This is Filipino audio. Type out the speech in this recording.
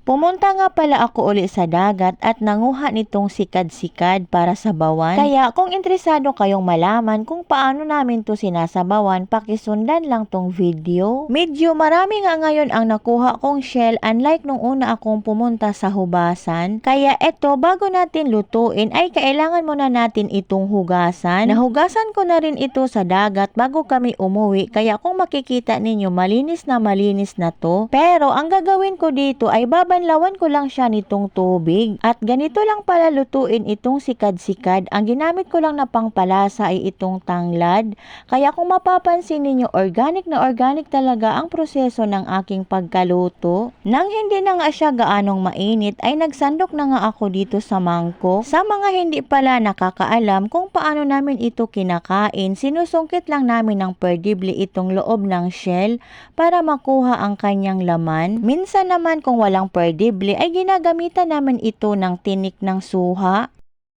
Pumunta nga pala ako uli sa dagat at nanguha nitong sikad-sikad para sabawan. Kaya kung interesado kayong malaman kung paano namin to sinasabawan, pakisundan lang tong video. Medyo marami nga ngayon ang nakuha kong shell unlike nung una akong pumunta sa hubasan. Kaya eto, bago natin lutuin ay kailangan muna natin itong hugasan. Nahugasan ko na rin ito sa dagat bago kami umuwi. Kaya kung makikita ninyo malinis na to. Pero ang gagawin ko dito ay babanlawan ko lang siya nitong tubig. At ganito lang pala lutuin itong sikad-sikad. Ang ginamit ko lang na pangpalasa ay itong tanglad. Kaya kung mapapansin ninyo, organic na organic talaga ang proseso ng aking pagkaluto. Nang hindi na nga siya gaanong mainit ay nagsandok na nga ako dito sa mangkok. Sa mga hindi pala nakakaalam kung paano namin ito kinakain, sinusungkit lang namin ng perdible itong loob ng shell para makuha ang kanyang laman. Minsan naman kung walang perdible ay ginagamitan namin ito ng tinik ng suha.